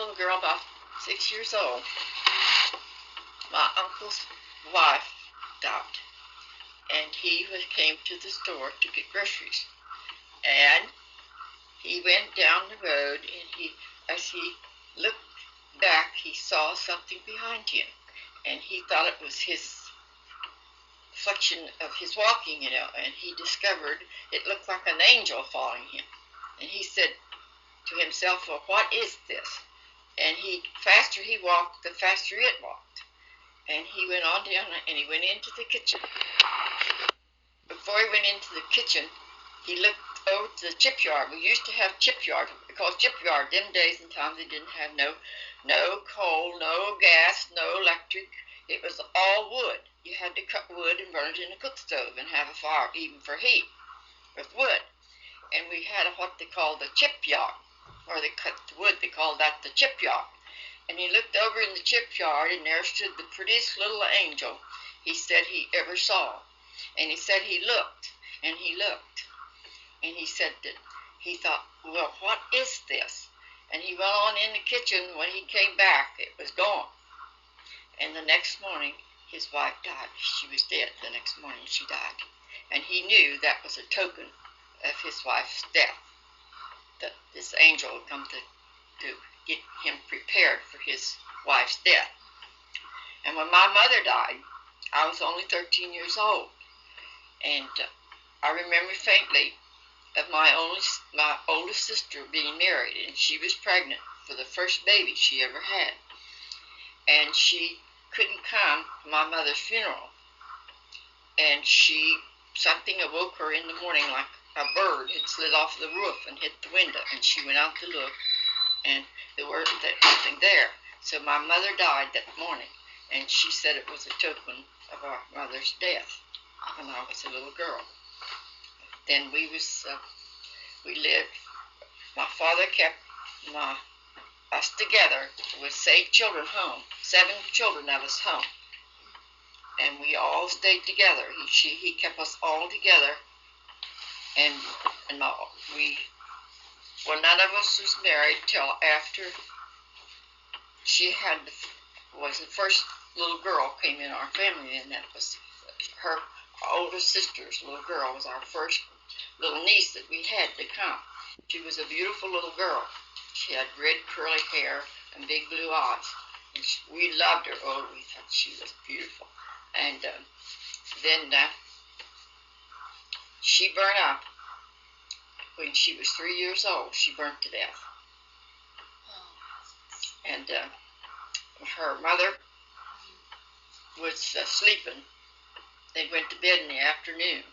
little girl about 6 years old. My uncle's wife died, and he came to the store to get groceries. And he went down the road, and as he looked back, he saw something behind him, and he thought it was his reflection of his walking, and he discovered it looked like an angel following him. And he said to himself, well, what is this? And faster he walked, the faster it walked. And he went on down, and he went into the kitchen. Before he went into the kitchen, he looked over to the chip yard. We used to have chip yard, because chip yard, them days and times, they didn't have no coal, no gas, no electric. It was all wood. You had to cut wood and burn it in a cook stove and have a fire, even for heat, with wood. And we had what they called the chip yard, where they cut the wood. They called that the chip yard. And he looked over in the chip yard, and there stood the prettiest little angel he said he ever saw. And he said he looked, and he looked, and he said that he thought, well, what is this? And he went on in the kitchen. When he came back, it was gone. And the next morning, his wife died. She was dead. The next morning, she died. And he knew that was a token of his wife's death, that this angel would come to get him prepared for his wife's death. And when my mother died, I was only 13 years old. And I remember faintly of my oldest sister being married, and she was pregnant for the first baby she ever had. And she couldn't come to my mother's funeral. And something awoke her in the morning, like a bird had slid off the roof and hit the window. And she went out to look, and there wasn't nothing there. So my mother died that morning, and she said it was a token of our mother's death when I was a little girl. Then we lived. My father kept us together with 8 children home, 7 children of us home, and we all stayed together. He kept us all together, and well, none of us was married till after was the first little girl came in our family, and that was her oldest sister's little girl. Was our first little niece that we had to come. She was a beautiful little girl. She had red curly hair and big blue eyes, and we loved her. Oh, we thought she was beautiful. And then she burned up when she was 3 years old. She burnt to death. And her mother was sleeping. They went to bed in the afternoon,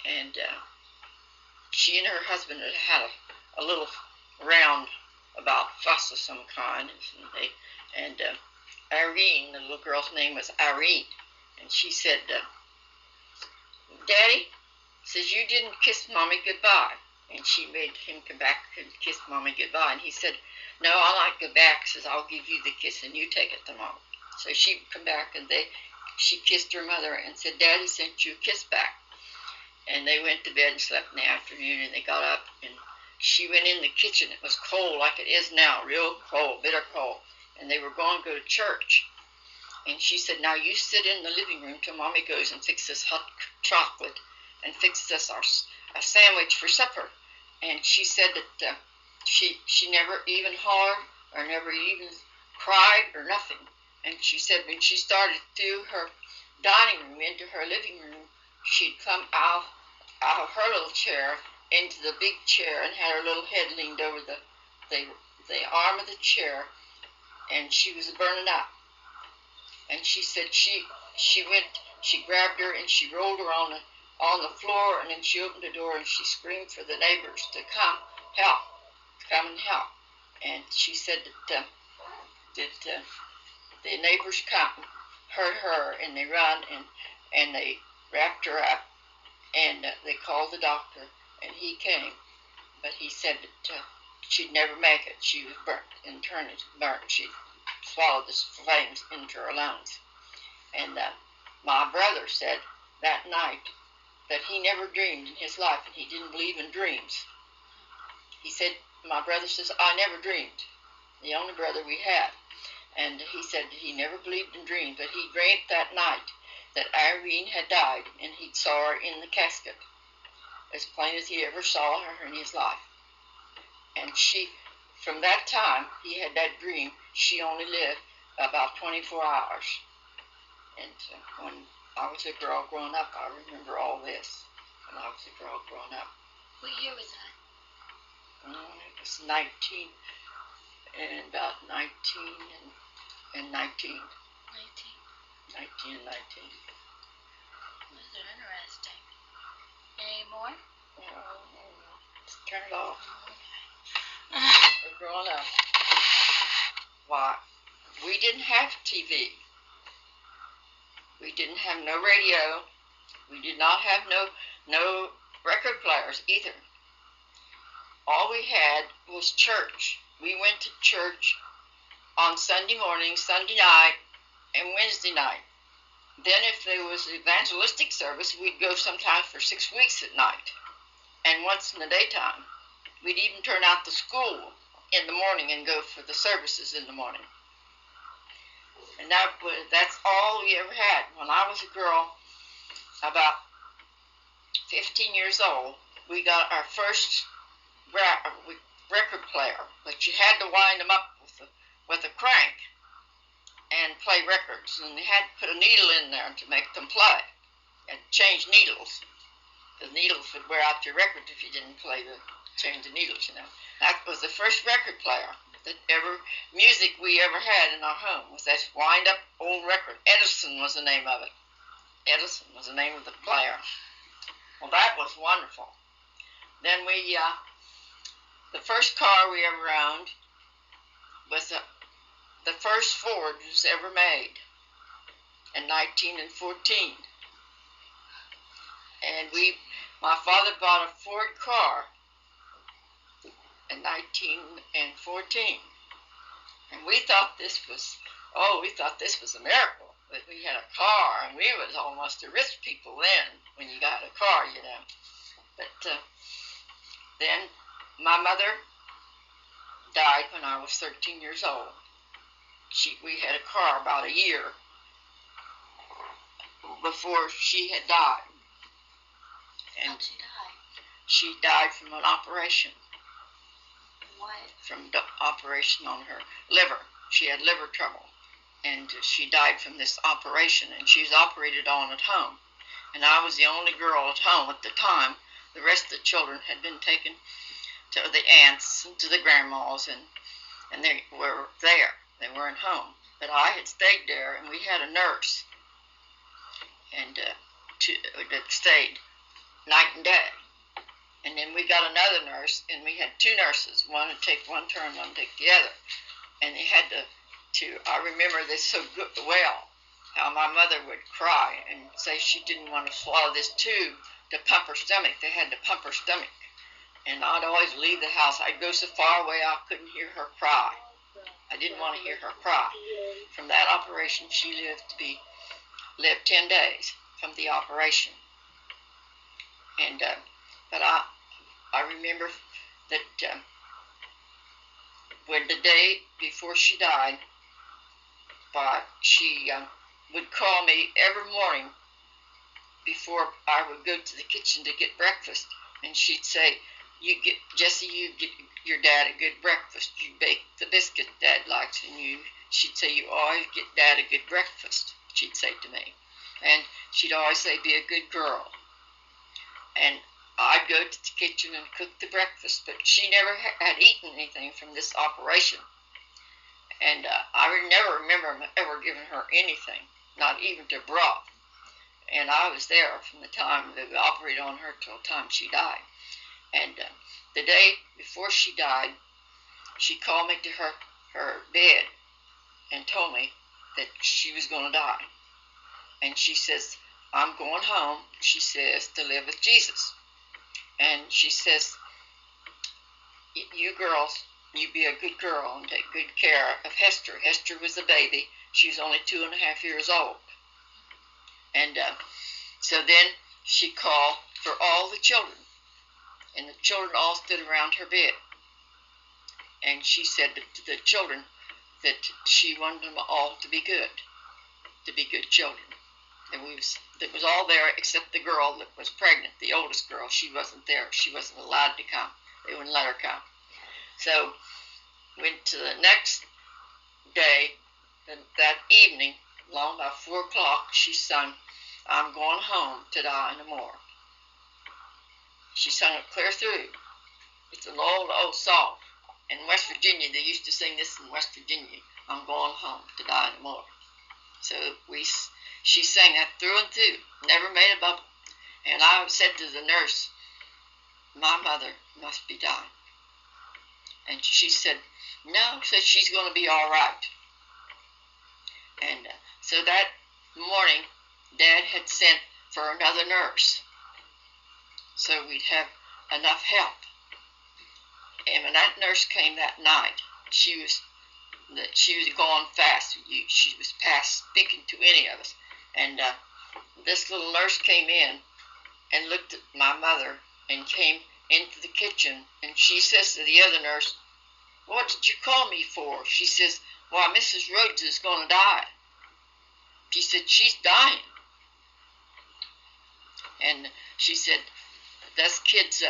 and she and her husband had a little roundabout fuss of some kind, and Irene, the little girl's name was Irene, and she said, Daddy, says, you didn't kiss Mommy goodbye. And she made him come back and kiss Mommy goodbye, and he said, no, I'll not go back. Says, I'll give you the kiss and you take it to Mom. So she come back, and she kissed her mother and said, Daddy sent you a kiss back. And they went to bed and slept in the afternoon, and they got up, and she went in the kitchen. It was cold like it is now, real cold, bitter cold. And they were going to go to church. And she said, now you sit in the living room till Mommy goes and fixes hot chocolate and fixes us a sandwich for supper. And she said that she never even hollered or never even cried or nothing. And she said when she started through her dining room into her living room, she'd come out of her little chair into the big chair and had her little head leaned over the arm of the chair, and she was burning up. And she said she grabbed her and she rolled her on the floor, and then she opened the door and she screamed for the neighbors to come and help. And she said that the neighbors heard her, and they run and they wrapped her up, and they called the doctor, and he came, but he said that she'd never make it. She was burnt, internally burnt. She swallowed the flames into her lungs. And my brother said that night that he never dreamed in his life, and he didn't believe in dreams. He said, my brother says, I never dreamed. the only brother we had. And he said he never believed in dreams, but he dreamt that night that Irene had died, and he saw her in the casket, as plain as he ever saw her in his life. And from that time, he had that dream, she only lived about 24 hours. And when I was a girl growing up, I remember all this. When I was a girl growing up. What year was that? It was 19, and about 19 and 19. 19 and 19. Those are interesting. Any more? Just turn it off. We're growing up. Why? We didn't have TV. We didn't have no radio. We did not have no record players either. All we had was church. We went to church on Sunday morning, Sunday night, and Wednesday night. Then if there was evangelistic service, we'd go sometimes for 6 weeks at night. And once in the daytime. We'd even turn out the school in the morning and go for the services in the morning. And that's all we ever had. When I was a girl, about 15 years old, we got our first record player, but you had to wind them up with a crank and play records, and they had to put a needle in there to make them play, and change needles. The needles would wear out your record if you didn't change the needles, That was the first record player music we ever had in our home, was that wind-up old record. Edison was the name of it. Edison was the name of the player. Well, that was wonderful. Then the first car we ever owned was the first Ford was ever made in 1914. And my father bought a Ford car in 1914. And we thought this was a miracle, that we had a car, and we was almost the rich people then when you got a car, But then my mother died when I was 13 years old. We had a car about a year before she had died. And how'd she die? She died from an operation. What? From the operation on her liver. She had liver trouble. And she died from this operation. And she was operated on at home. And I was the only girl at home at the time. The rest of the children had been taken to the aunts and to the grandmas. And they were there. They weren't home. But I had stayed there, and we had a nurse. And that stayed night and day. And then we got another nurse, and we had two nurses. One would take one turn, one would take the other. And they had I remember this so well, how my mother would cry and say she didn't want to swallow this tube to pump her stomach. They had to pump her stomach. And I'd always leave the house. I'd go so far away I couldn't hear her cry. I didn't want to hear her cry. From that operation, she lived 10 days from the operation. And but I remember that when the day before she died, she would call me every morning before I would go to the kitchen to get breakfast, and she'd say, Jessie, you get your dad a good breakfast. You bake the biscuit Dad likes, and she'd say, you always get Dad a good breakfast, she'd say to me. And she'd always say, be a good girl. And I'd go to the kitchen and cook the breakfast, but she never had eaten anything from this operation. And I never remember ever giving her anything, not even to broth. And I was there from the time that we operated on her till the time she died. And the day before she died, she called me to her bed and told me that she was going to die. And she says, I'm going home, she says, to live with Jesus. And she says, you girls, you be a good girl and take good care of Hester. Hester was a baby. She was only 2.5 years old. And so then she called for all the children. And the children all stood around her bed. and she said to the children that she wanted them all to be good children. And it was all there except the girl that was pregnant, the oldest girl. She wasn't there. She wasn't allowed to come. They wouldn't let her come. So went to the next day, that evening, along about 4 o'clock, she sung, "I'm going home to die no more." She sung it clear through. It's an old song. In West Virginia, they used to sing this in West Virginia. "I'm going home to die no more." So she sang that through and through, never made a bubble. And I said to the nurse, "My mother must be dying." And she said, "No," said, "she's going to be all right." And so that morning, Dad had sent for another nurse, so we'd have enough help. And when that nurse came that night, she was gone fast. She was past speaking to any of us. And this little nurse came in and looked at my mother and came into the kitchen, and she says to the other nurse, "What did you call me for?" She says, "Why, Mrs. Rhodes is going to die." She said, "She's dying." And she said, "Those kids,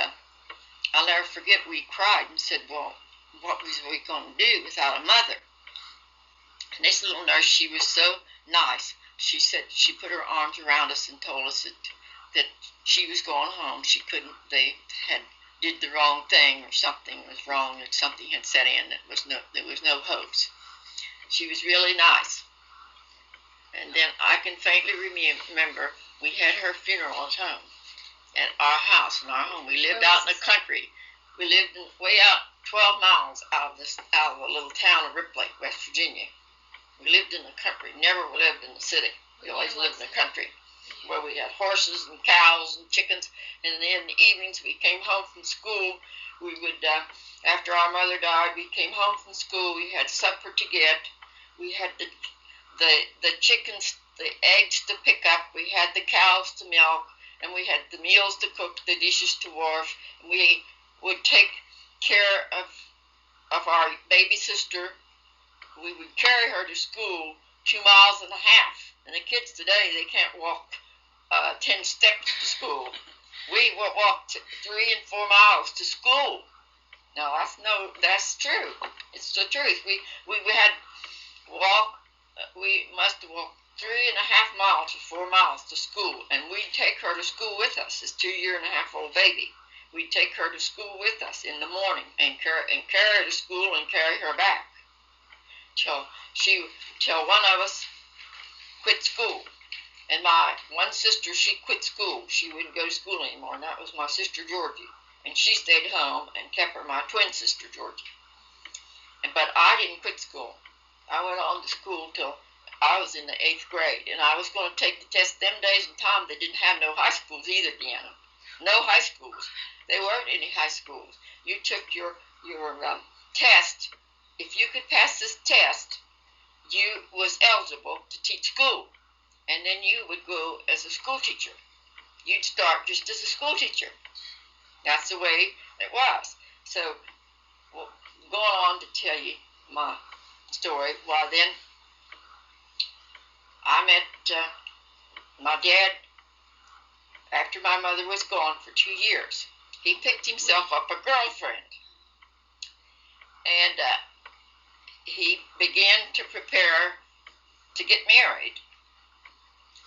I'll never forget, we cried and said, well, what was we going to do without a mother?" And this little nurse, she was so nice. She said, she put her arms around us and told us that she was going home. She couldn't, they had did the wrong thing, or something was wrong, that something had set in, there was no hopes. She was really nice. And then I can faintly remember we had her funeral at home, at our house, in our home. We lived out in the country. We lived way out 12 miles out of the little town of Ripley, West Virginia. We lived in the country, never lived in the city. We always lived in the country, where we had horses and cows and chickens. And in the evenings, we came home from school. We would, after our mother died, we came home from school. We had supper to get. We had the chickens, the eggs to pick up. We had the cows to milk, and we had the meals to cook, the dishes to wash. And we would take care of our baby sister. We would carry her to school 2.5 miles. And the kids today, they can't walk 10 steps to school. We walked 3 and 4 miles to school. Now that's true. It's the truth. We had we must have walked 3.5 miles or 4 miles to school, and we'd take her to school with us. This 2-year-and-a-half-old baby. We'd take her to school with us in the morning and carry her to school and carry her back till one of us quit school. And my one sister, she quit school. She wouldn't go to school anymore, and that was my sister Georgie. And she stayed home and kept her my twin sister Georgie. But I didn't quit school. I went on to school till I was in the 8th grade, and I was going to take the test. Them days and time, they didn't have no high schools either, Deanna. No high schools. There weren't any high schools. You took your test. If you could pass this test, you was eligible to teach school, and then you would go as a school teacher. You'd start just as a school teacher. That's the way it was. So, going on to tell you my story, well then, I met my dad after my mother was gone for 2 years. He picked himself up a girlfriend, and he began to prepare to get married.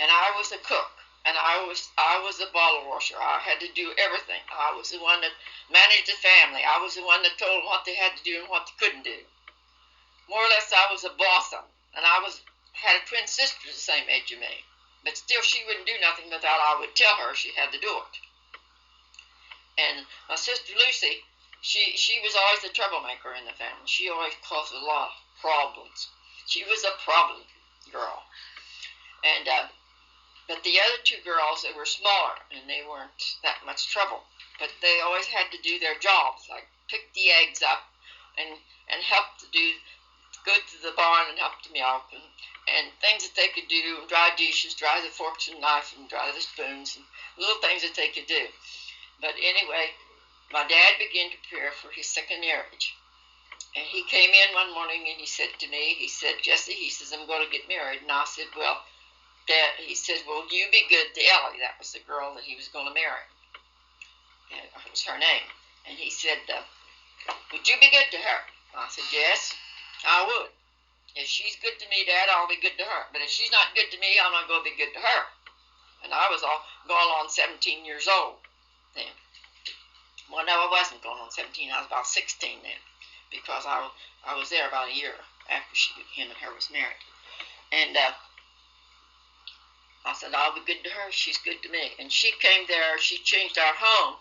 And I was a cook, and I was a bottle washer. I had to do everything. I was the one that managed the family. I was the one that told them what they had to do and what they couldn't do. More or less, I was a boss of them. And I had a twin sister the same age as me. But still, she wouldn't do nothing without I would tell her she had to do it. And my sister Lucy, she was always the troublemaker in the family. She always caused a lot of problems. She was a problem girl. And but the other 2 girls, they were smaller, and they weren't that much trouble. But they always had to do their jobs, like pick the eggs up and help to go to the barn and help to milk, and things that they could do, and dry dishes, dry the forks and knives, and dry the spoons, and little things that they could do. But anyway, my dad began to prepare for his second marriage. And he came in one morning and he said to me, he said, Jessie, he says, I'm going to get married. And I said, well, Dad, he said, well, you be good to Ellie. That was the girl that he was going to marry. And it was her name. And he said, would you be good to her? I said, yes, I would. If she's good to me, Dad, I'll be good to her. But if she's not good to me, I'm not going to be good to her. And I was going on 17 years old then. Well, no, I wasn't going on 17. I was about 16 then, because I was there about a year after him and her was married. And I said, I'll be good to her. She's good to me. And she came there. She changed our home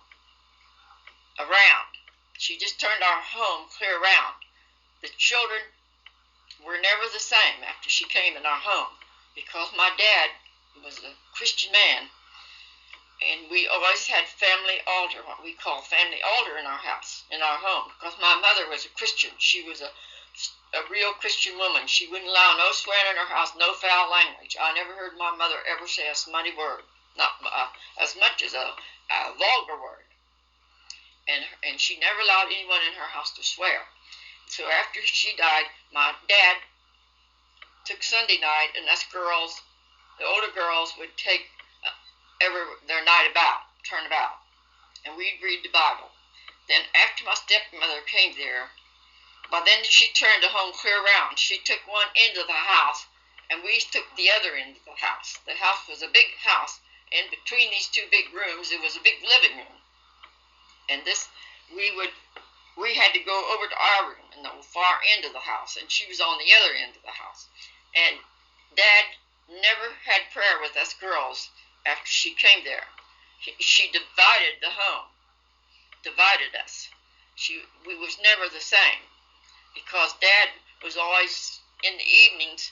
around. She just turned our home clear around. The children were never the same after she came in our home, because my dad was a Christian man, and we always had family altar, what we call family altar in our house, in our home, because my mother was a Christian. She was a real Christian woman. She wouldn't allow no swearing in her house, no foul language. I never heard my mother ever say a smutty word, not as much as a vulgar word. And she never allowed anyone in her house to swear. So after she died, my dad took Sunday night, and us girls, the older girls, would take their night about, turn about, and we'd read the Bible. Then after my stepmother came there, well, then she turned the home clear around. She took one end of the house, and we took the other end of the house. The house was a big house, and between these two big rooms, there was a big living room. And we had to go over to our room in the far end of the house, and she was on the other end of the house. And Dad never had prayer with us girls after she came there. She divided the home, divided us. We was never the same, because Dad was always in the evenings.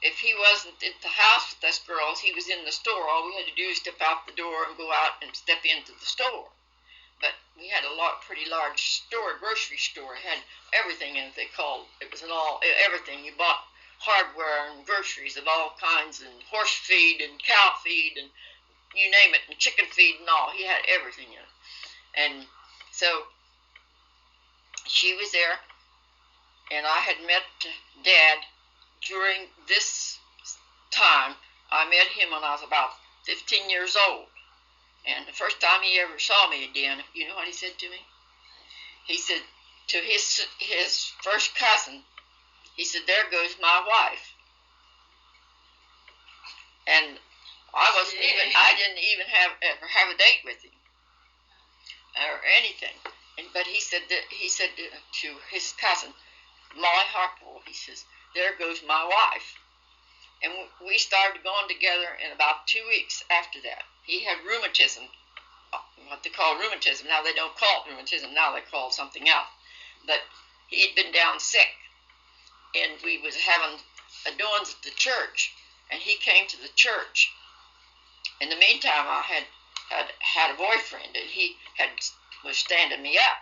If he wasn't at the house with us girls, he was in the store. All we had to do was step out the door and go out and step into the store. But we had a pretty large store, grocery store. It had everything in it. It was everything. You bought hardware and groceries of all kinds, and horse feed and cow feed and you name it, and chicken feed and all. He had everything in it. And so she was there, and I had met Dad during this time. I met him when I was about 15 years old. And the first time he ever saw me again, you know what he said to me? He said to his first cousin, he said, there goes my wife. And I didn't even ever have a date with him or anything. But he said to his cousin, Molly Harpole, he says, there goes my wife. And we started going together in about 2 weeks after that. He had rheumatism, what they call rheumatism. Now they don't call it rheumatism. Now they call it something else. But he'd been down sick, and we was having a doings at the church, and he came to the church. In the meantime, I had a boyfriend, and he was standing me up.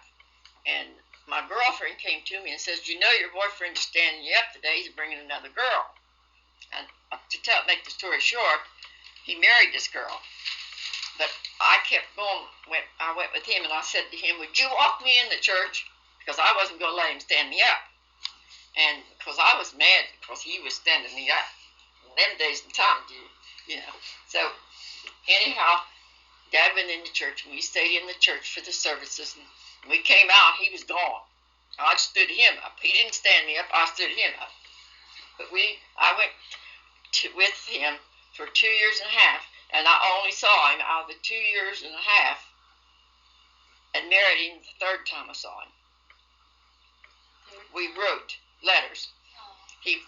And my girlfriend came to me and says, you know your boyfriend is standing you up today. He's bringing another girl. And make the story short, he married this girl. But I kept going. I went with him, and I said to him, would you walk me in the church? Because I wasn't going to let him stand me up. And because I was mad because he was standing me up. In them days and times, you know. So, anyhow, Dad went in the church, and we stayed in the church for the services. And when we came out, he was gone. I stood him up. He didn't stand me up. I stood him up. But I went with him for 2 years and a half. And I only saw him out of the 2 years and a half, and married him the third time I saw him. We wrote letters.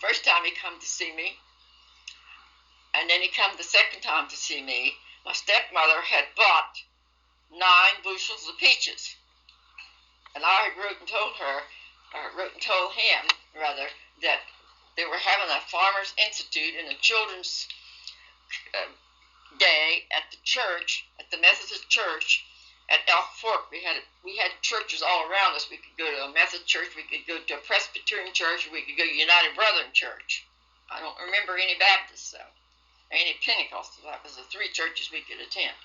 First time he come to see me, and then he come the second time to see me. My stepmother had bought 9 bushels of peaches, and I wrote and told him that they were having a Farmers Institute and a children's day at the church, at the Methodist church at Elk Fork. We had churches all around us. We could go to a Methodist church, we could go to a Presbyterian church, or we could go to United Brethren church. I don't remember any Baptists though, or any Pentecostals. That was the 3 churches we could attend.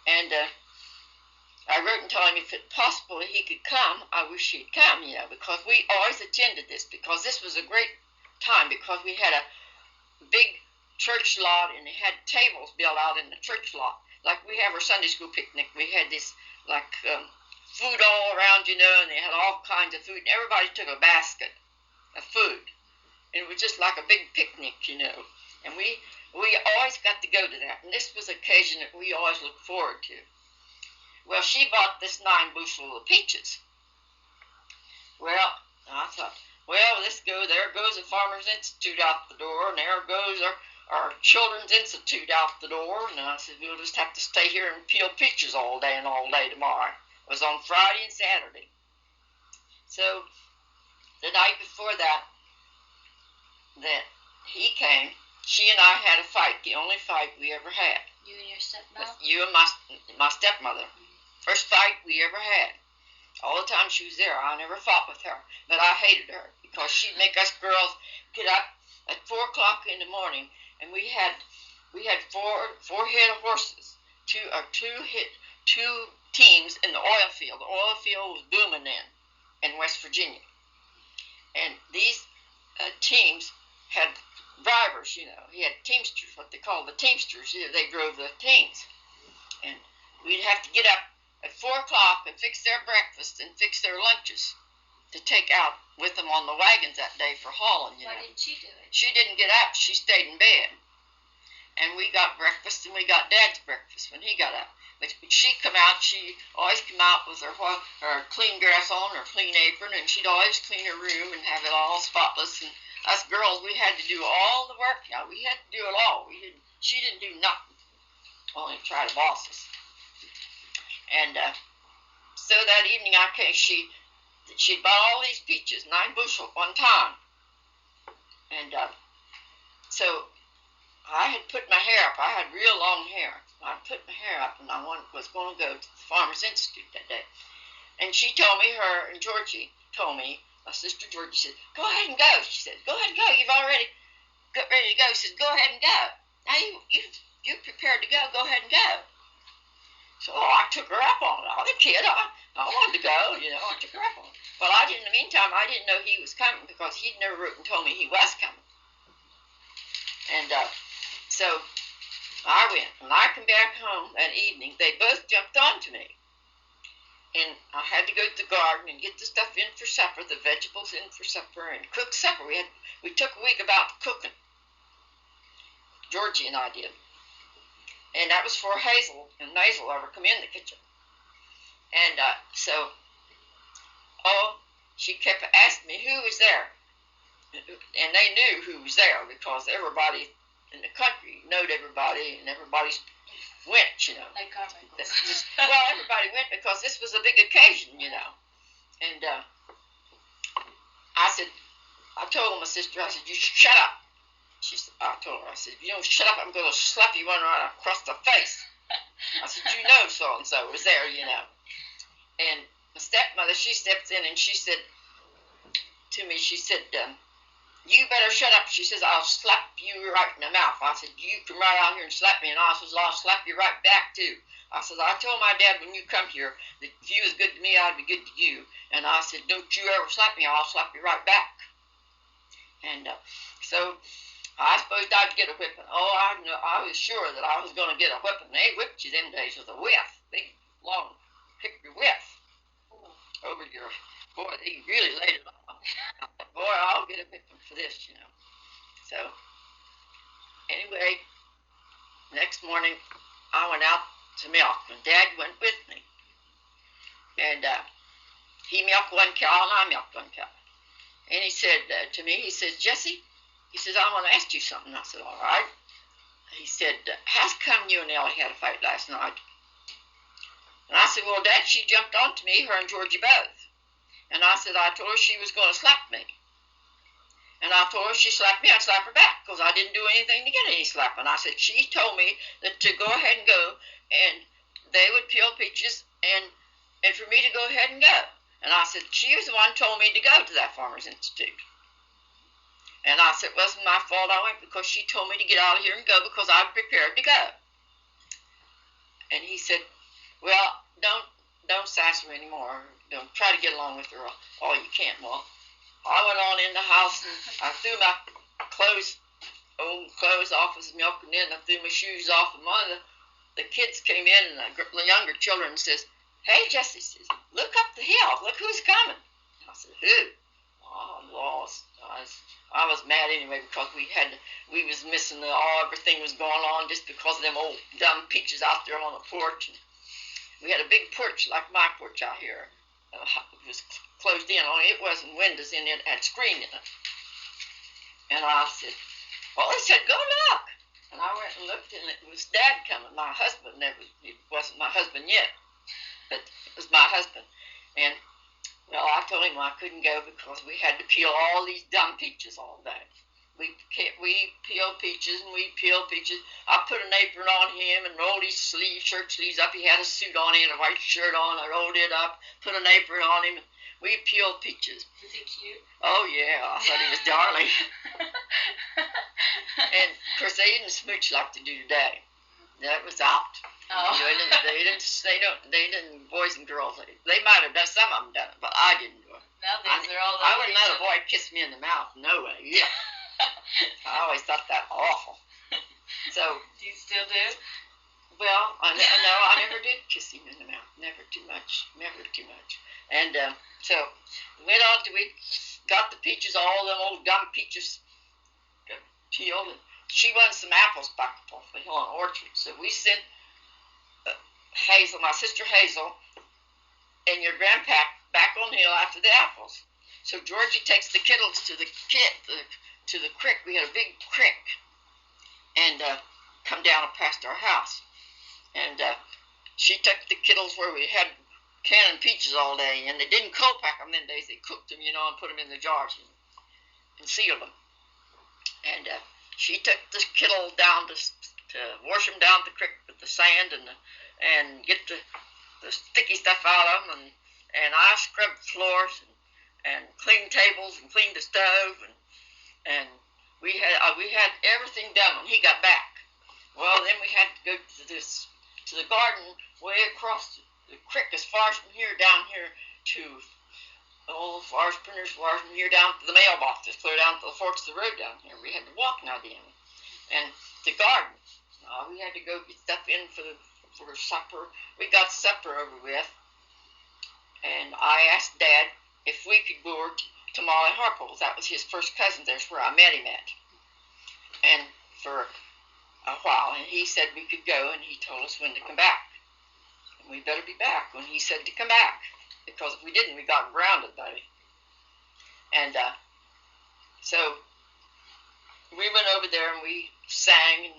And I wrote and told him if it's possible he could come, I wish he'd come, because we always attended this, because this was a great time, because we had a big church lot, and it had tables built out in the church lot. Like we have our Sunday school picnic, we had this, like, food all around, and they had all kinds of food, and everybody took a basket of food. And it was just like a big picnic, and we always got to go to that, and this was an occasion that we always looked forward to. Well, she bought this 9 bushel of peaches. Well, I thought, well, there goes the Farmers Institute out the door, and there goes our Children's Institute out the door, and I said, we'll just have to stay here and peel peaches all day and all day tomorrow. It was on Friday and Saturday. So, the night before that he came, she and I had a fight, the only fight we ever had. You and your stepmother? You and my stepmother. First fight we ever had. All the time she was there, I never fought with her, but I hated her because she'd make us girls get up at 4 o'clock in the morning, and we had four head of horses, two teams in the oil field. The oil field was booming then in West Virginia, and these teams had drivers. He had teamsters, what they call the teamsters. They drove the teams, and we'd have to get up at 4 o'clock and fix their breakfast and fix their lunches to take out with them on the wagons that day for hauling. Why didn't she do it? She didn't get up. She stayed in bed. And we got breakfast, and we got Dad's breakfast when he got up. But she'd come out. She always come out with her clean dress on, her clean apron, and she'd always clean her room and have it all spotless. And us girls, we had to do all the work. We had to do it all. She didn't do nothing, only try to boss us. And so that evening I came, she'd bought all these peaches, 9 bushel at one time. And so I had put my hair up. I had real long hair. I put my hair up, and I was going to go to the Farmers Institute that day. And she told me, her and Georgie told me, my sister Georgie said, go ahead and go. She said, go ahead and go. You've already got ready to go. She said, go ahead and go. Now you're prepared to go. Go ahead and go. So I took her up on it. I was a kid. I wanted to go, I took her up on it. But in the meantime, I didn't know he was coming because he'd never written and told me he was coming. And so I went. When I come back home that evening, they both jumped onto me. And I had to go to the garden and get the stuff in for supper, the vegetables in for supper, and cook supper. We took a week about cooking. Georgie and I did. And that was for Hazel, and Hazel ever come in the kitchen. And she kept asking me who was there. And they knew who was there because everybody in the country knowed everybody, and everybody went, Like Carmichael. Well, everybody went because this was a big occasion, And I told my sister, I said, you shut up. I told her, I said, if you don't shut up, I'm going to slap you one right across the face. I said, so-and-so was there, And my stepmother, she stepped in and she said to me, you better shut up. She says, I'll slap you right in the mouth. I said, you come right out here and slap me. And I said, I'll slap you right back, too. I said, I told my dad when you come here that if you was good to me, I'd be good to you. And I said, don't you ever slap me, I'll slap you right back. And so I supposed I'd get a whipping. I was sure that I was going to get a whipping. They whipped you them days with a whip, big, long, hickory whip over your. Boy, they really laid it on. Boy, I'll get a whipping for this, So, anyway, next morning I went out to milk, and Dad went with me. And he milked 1 cow, and I milked 1 cow. And he said to me, he says, Jessie, he says, I want to ask you something. I said, all right. He said, how's come you and Ellie had a fight last night? And I said, well, Dad, she jumped onto me, her and Georgie both. And I said, I told her she was going to slap me. And I told her if she slapped me, I'd slap her back because I didn't do anything to get any slap. And I said, she told me that to go ahead and go, and they would peel peaches and for me to go ahead and go. And I said, she was the one who told me to go to that Farmers Institute. And I said, it wasn't my fault I went because she told me to get out of here and go because I was prepared to go. And he said, well, don't sass her anymore. Don't try to get along with her all you can. Well, I went on in the house and I threw my old clothes off, was milking in. I threw my shoes off, and one of the kids came in, and the younger children says, "Hey, Jessie," says, "look up the hill. Look who's coming." I said, "Who?" Oh, I'm lost. I was mad anyway because we was missing everything was going on just because of them old dumb peaches out there on the porch. And we had a big porch like my porch out here. It was closed in, only it wasn't windows in it, had screen in it. And I said, well, they said, go look. And I went and looked, and it was Dad coming. My husband it wasn't my husband yet, but it was my husband. And, well, I told him I couldn't go because we had to peel all these dumb peaches all day. We peeled peaches and we peeled peaches. I put an apron on him and rolled his shirt sleeves up. He had a suit on, he had a white shirt on. I rolled it up, put an apron on him. We peeled peaches. Was he cute? Oh, yeah. I thought he was darling. And, of course, they didn't smooch like they do today. That was out. Oh. They didn't, boys and girls. They might have done, some of them done it, but I didn't do it. Nowadays they're all I wouldn't let a boy kiss me in the mouth. No way. Yeah. I always thought that awful. So. Do you still do? Well, no, I never did kiss him in the mouth. Never too much. Never too much. And so we went on we got the peaches, all them old dumb peaches peeled, and she wanted some apples back off the hill in orchard. So we sent Hazel, my sister Hazel, and your grandpa back on the hill after the apples. So Georgie takes the kittles to the creek. We had a big creek, and come down past our house. And she took the kittles where we had canning peaches all day, and they didn't cold pack them in days. They cooked them, and put them in the jars and sealed them. And she took the kittle down to wash them down the creek with the sand and get the sticky stuff out of them. And I scrubbed floors and cleaned tables and cleaned the stove, and we had everything done when he got back. Well, then we had to go to the garden way across the creek, as far as from here down here to as far as from here down to the mailboxes, clear down to the forks of the road down here. We had to walk now then. And the garden, we had to go get stuff in for supper. We got supper over with, and I asked Dad if we could go over to Molly Harpole's. That was his first cousin. There's where I met him at. And for a while, and he said we could go, and he told us when to come back. And we better be back when he said to come back, because if we didn't, we got grounded, buddy. And so we went over there, and we sang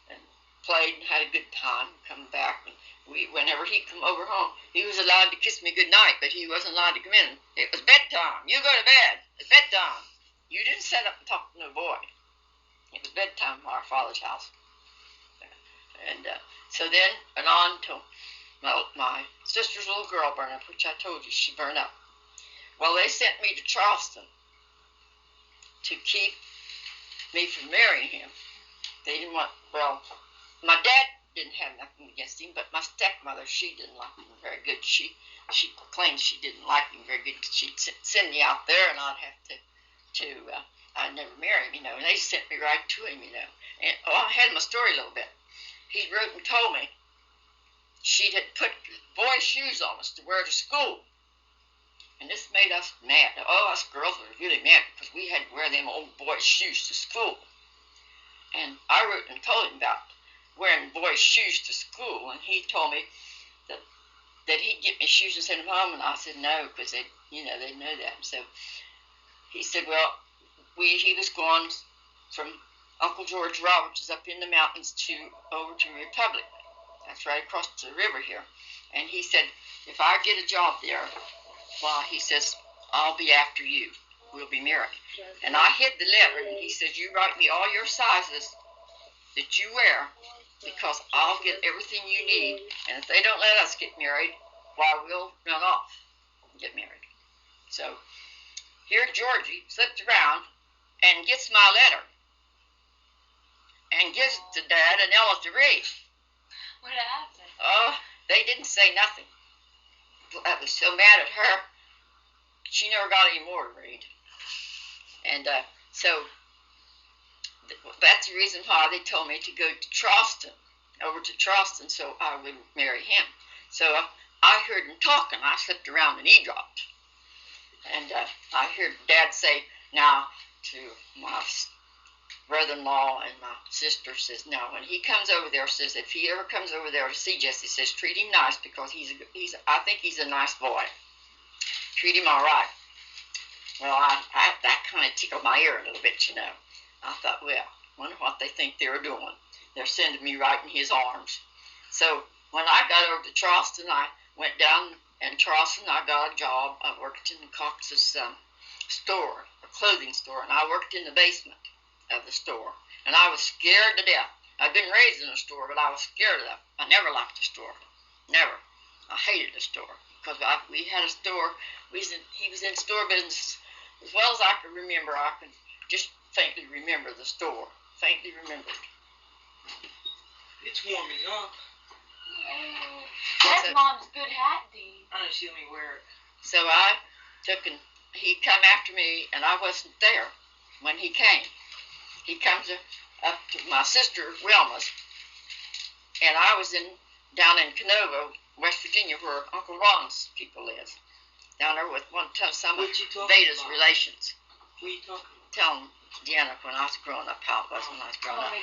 and played and had a good time. Come back, and whenever he come over home, he was allowed to kiss me good night, but he wasn't allowed to come in. It was bedtime. You go to bed. It's bedtime. You didn't sit up and talk to no boy. It was bedtime at our father's house. And so then went on till my sister's little girl burned up, which I told you she burned up. Well, they sent me to Charleston to keep me from marrying him. They didn't want, well, my dad didn't have nothing against him, but my stepmother, she didn't like him very good. She claimed she didn't like him very good. She'd send me out there, and I'd have to I'd never marry him, and they sent me right to him, And I had my story a little bit. He wrote and told me she had put boys' shoes on us to wear to school. And this made us mad. Oh, us girls were really mad because we had to wear them old boys' shoes to school. And I wrote and told him about wearing boys' shoes to school, and he told me that he'd get me shoes and send them home, and I said no, because they know that. So he said, well, he was going from Uncle George Roberts up in the mountains over to Republic. That's right across the river here. And he said, if I get a job there, well, he says, I'll be after you. We'll be married. And I hid the letter, and he said, you write me all your sizes that you wear, because I'll get everything you need. And if they don't let us get married, well, we'll run off and get married. So here Georgie slipped around and gets my letter and gives it to Dad and Ella to read. What happened? Oh, they didn't say nothing. I was so mad at her. She never got any more to read. And so that's the reason why they told me to go to Charleston, over to Charleston, so I would marry him. So I heard him talking. I slipped around and eavesdropped. And I heard Dad say, now, to my brother-in-law and my sister, says, now, when he comes over there, says, if he ever comes over there to see Jessie, says, treat him nice, because I think he's a nice boy. Treat him all right. Well, that kind of tickled my ear a little bit, you know. I thought, well, wonder what they think they're doing. They're sending me right in his arms. So when I got over to Charleston, I went down in Charleston. I got a job. I worked in Cox's store, a clothing store, and I worked in the basement of the store. And I was scared to death. I'd been raised in a store, but I was scared of that. I never liked the store. Never. I hated the store because we had a store. He was in store business as well as I could remember. I could just faintly remember the store. Faintly remembered. It's warming up. That's Mom's good hat, Dean. I know she let me wear it. So I took and he come after me, and I wasn't there when he came. He comes up to my sister Wilma's, and I was down in Canova, West Virginia, where Uncle Ron's people live. Down there with some of Veda's relations. What are you talking about? Tell them, Deanna, when I was growing up, how it was when I was growing up. Oh.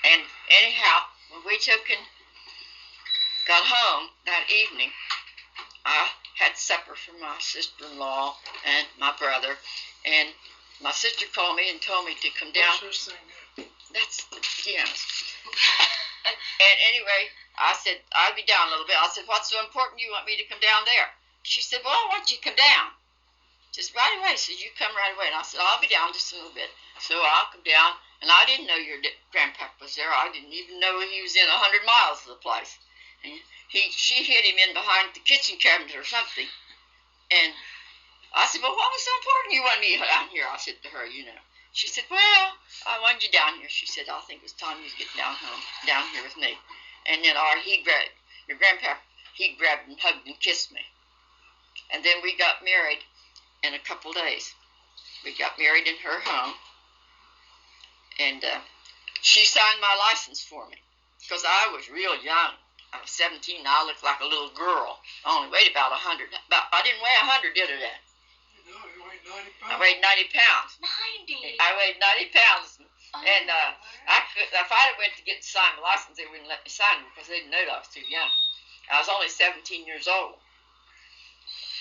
And anyhow, when we took and got home that evening, I had supper for my sister-in-law and my brother, and my sister called me and told me to come down. What's her name? That's Deanna's. And anyway, I said, I'll be down a little bit. I said, what's so important you want me to come down there? She said, well, why don't you come down? Just right away. She said, you come right away. And I said, I'll be down just a little bit. So I'll come down. And I didn't know your grandpa was there. I didn't even know he was in 100 miles of the place. And she hid him in behind the kitchen cabinet or something. And I said, well, what was so important you want me down here? I said to her, you know. She said, well, I wanted you down here. She said, I think it was time you was getting down here with me. And then your grandpa, he grabbed and hugged and kissed me. And then we got married in a couple days. We got married in her home. And she signed my license for me because I was real young. I was 17 and I looked like a little girl. I only weighed about 100. I didn't weigh 100, did I, Dad? No, you weighed 90 pounds. I weighed 90 pounds. 90? I weighed 90 pounds. Oh, And if I had went to get to sign my license, they wouldn't let me sign it because they didn't know that I was too young. I was only 17 years old.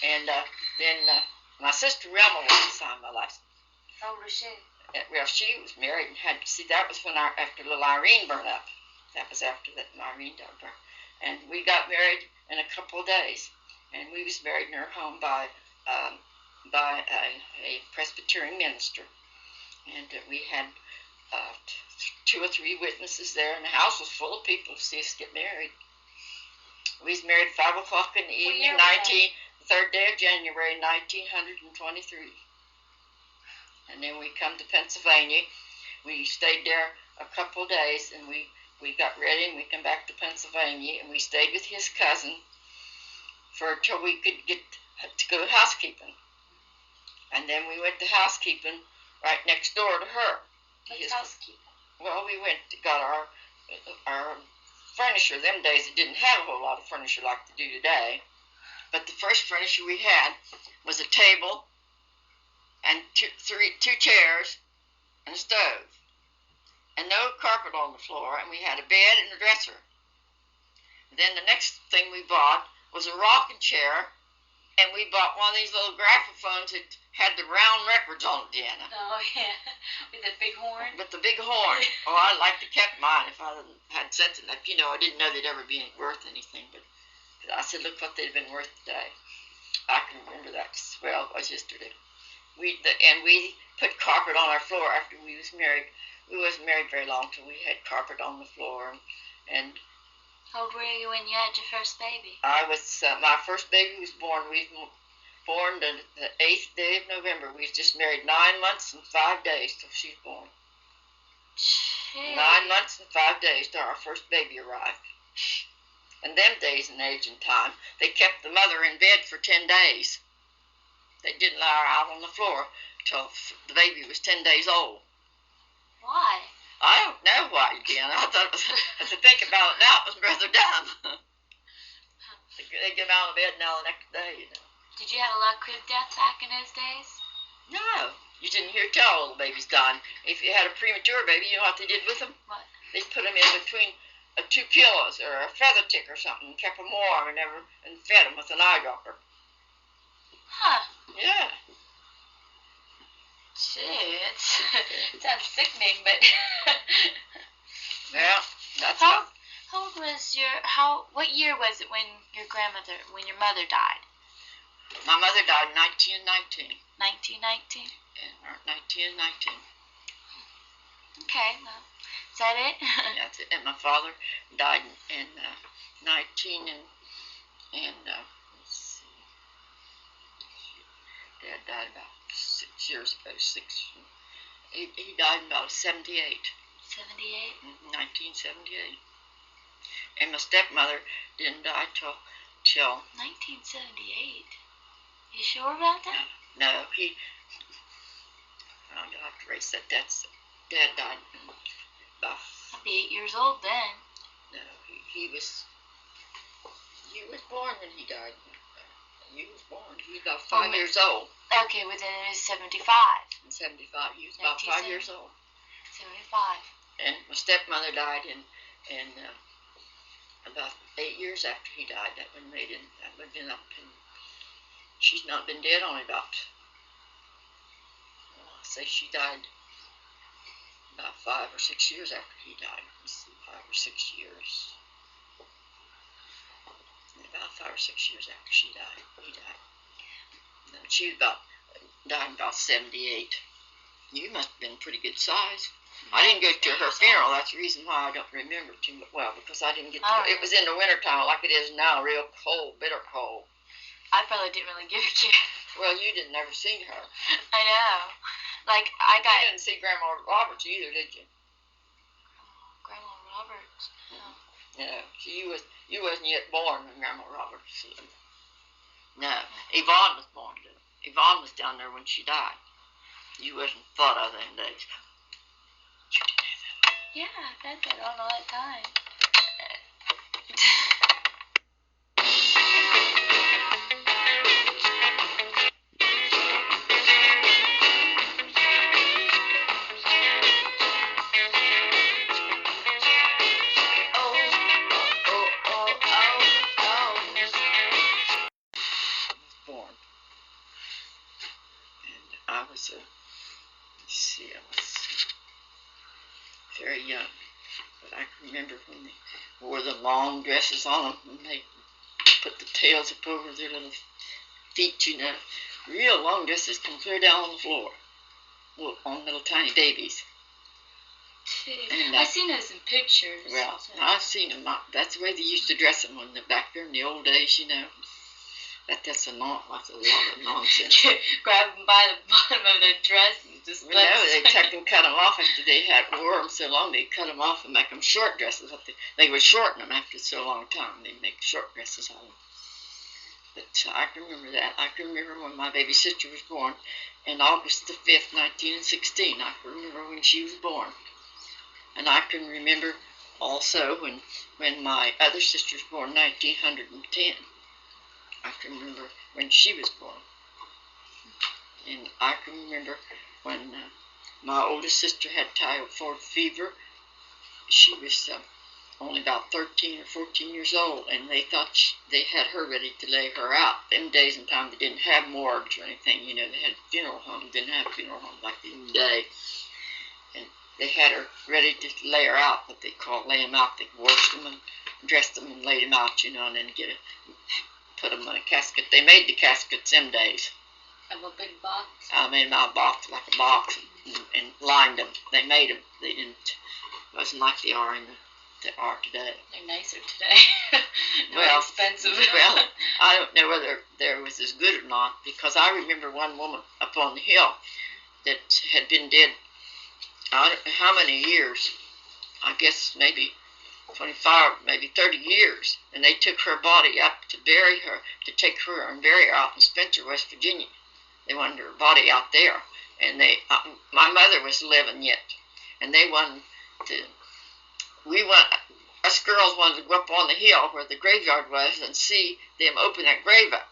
And then my sister Wilma went to sign my license. How old was she? Well, she was married and that was when after little Irene burned up. That was after that Irene died. And we got married in a couple of days. And we was married in her home by a Presbyterian minister. And we had 2 or 3 witnesses there, and the house was full of people to see us get married. We was married 5 o'clock in the evening, the 3rd day of January, 1923. And then we come to Pennsylvania. We stayed there a couple of days, and we got ready, and we come back to Pennsylvania, and we stayed with his cousin till we could get to go to housekeeping. And then we went to housekeeping right next door to her. What's housekeeping? Well, we got our furniture. Them days it didn't have a whole lot of furniture like they do today. But the first furniture we had was a table and two chairs and a stove. And no carpet on the floor, and we had a bed and a dresser. Then the next thing we bought was a rocking chair, and we bought one of these little graphophones that had the round records on it, Deanna. Oh, yeah. With the big horn? With the big horn. Oh, I'd like to kept mine if I had sense enough. You know, I didn't know they'd ever be worth anything, but I said, look what they'd been worth today. I can remember that as well. It was yesterday. We put carpet on our floor after we was married. We wasn't married very long till we had carpet on the floor. And how old were you when you had your first baby? I was, my first baby was born. We was born the 8th day of November. We was just married 9 months and 5 days till she was born. Jeez. 9 months and 5 days till our first baby arrived. In them days and age and time, they kept the mother in bed for 10 days. They didn't allow her out on the floor till the baby was 10 days old. Why? I don't know why again. I thought it was, to think about it now, it was rather dumb. They get out of bed now the next day, you know. Did you have a lot of crib death back in those days? No, you didn't hear tell little babies dying. If you had a premature baby, you know what they did with them? What? They put them in between two pillows or a feather tick or something, and kept them warm and fed them with an eyedropper. Huh. Yeah. Gee, it sounds sickening, but... Yeah, that's How old was what year was it when your mother died? my mother died in 1919. 1919? Yeah, 1919. Okay, well, is that it? That's it. And my father died in 19 let's see. Dad died about 6 years ago. He died in about 78. 78? 1978. And my stepmother didn't die till 1978? You sure about that? no, you'll have to erase that. Dad died about, I'd be 8 years old then. no, he was born when he died. He was born. He was about 5 years old. Okay, well then it was 75. In 75, he was about 5 years old. 75. And my stepmother died in about 8 years after he died. That would have been up in, she's not been dead only about, I'll say she died about 5 or 6 years after he died. Let's see, 5 or 6 years. About 5 or 6 years after he died. And she died about 78. You must have been pretty good size. I didn't go to her funeral. That's the reason why I don't remember too well, because I didn't get to. It was in the wintertime like it is now, real cold, bitter cold. I probably didn't really give a care. Well, you didn't never see her. I know. Like, I got... You didn't see Grandma Roberts either, did you? Grandma Roberts? No. No, you wasn't yet born when Grandma Roberts. No, Yvonne was born. Yvonne was down there when she died. You wasn't thought of them days. You didn't have that. Yeah, I've had that on all that time. I was very young, but I can remember when they wore the long dresses on them, and they put the tails up over their little feet, you know, real long dresses come clear down on the floor, on little tiny babies. And, I've seen those in pictures. Well, I've seen them. That's the way they used to dress them back there in the old days, you know. That's a lot of nonsense. Grab them by the bottom of their dress and just let them. They cut them off after they had wore them so long. They cut them off and make them short dresses. They would shorten them after so long time. They'd make short dresses out of them. But I can remember that. I can remember when my baby sister was born in August the 5th, 1916. I can remember when she was born. And I can remember also when my other sister was born in 1910. I can remember when she was born. And I can remember when my oldest sister had typhoid fever. She was only about 13 or 14 years old, and they thought they had her ready to lay her out. Them days and time they didn't have morgues or anything, you know. They had funeral homes, didn't have funeral homes like they do today. And they had her ready to lay her out, what they call lay them out. They washed them and dressed them and laid them out, you know, and then put them in a casket. They made the caskets them days. Of a big box? I made my box like a box and lined them. They made them. They didn't. It wasn't like they are today. They're nicer today. More expensive. Well, I don't know whether there was as good or not, because I remember one woman up on the hill that had been dead, I don't know how many years. I guess maybe 25, maybe 30 years, and they took her body up to bury her, to take her and bury her out in Spencer, West Virginia. They wanted her body out there, and my mother was living yet, and they wanted to, us girls wanted to go up on the hill where the graveyard was and see them open that grave up.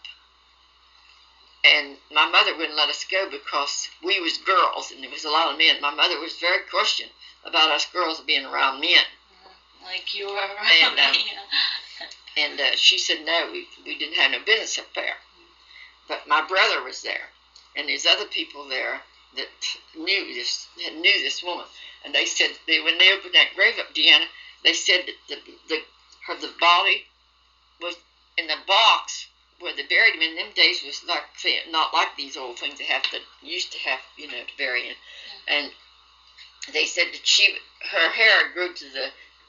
And my mother wouldn't let us go because we was girls, and there was a lot of men. My mother was very cautious about us girls being around men. Like you were around me. And she said, no, we didn't have no business up there. But my brother was there, and there's other people there that knew this woman. And they said, when they opened that grave up, Deanna, they said that the body was in the box where they buried him in them days was like, not like these old things they used to have, to bury in. And they said that her hair grew to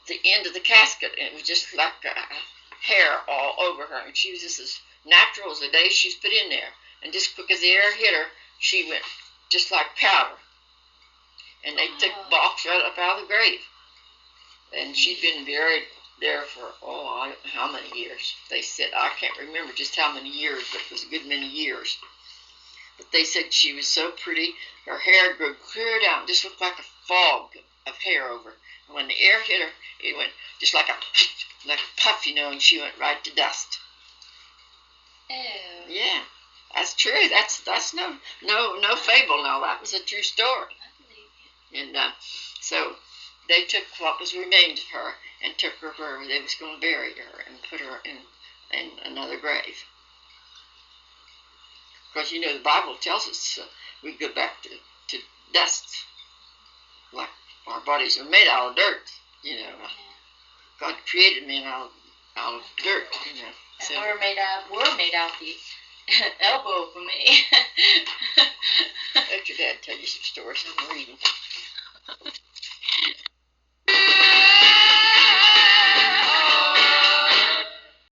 the end of the casket, and it was just like hair all over her, and she was just as natural as the day she was put in there. And just because the air hit her, she went just like powder. And they took the box right up out of the grave. And she'd been buried there for, I don't know how many years. They said, I can't remember just how many years, but it was a good many years. But they said she was so pretty, her hair grew clear down, just looked like a fog of hair over her. And when the air hit her, it went just like a puff, and she went right to dust. Ew. Yeah, that's true. That's no fable. No, that was a true story. And so they took what was remained of her and took her where they was going to bury her and put her in another grave. Because the Bible tells us we go back to dust, like our bodies are made out of dirt. God created man out of dirt. And we're made out the elbow for me. Let your dad tell you some stories. I'm reading.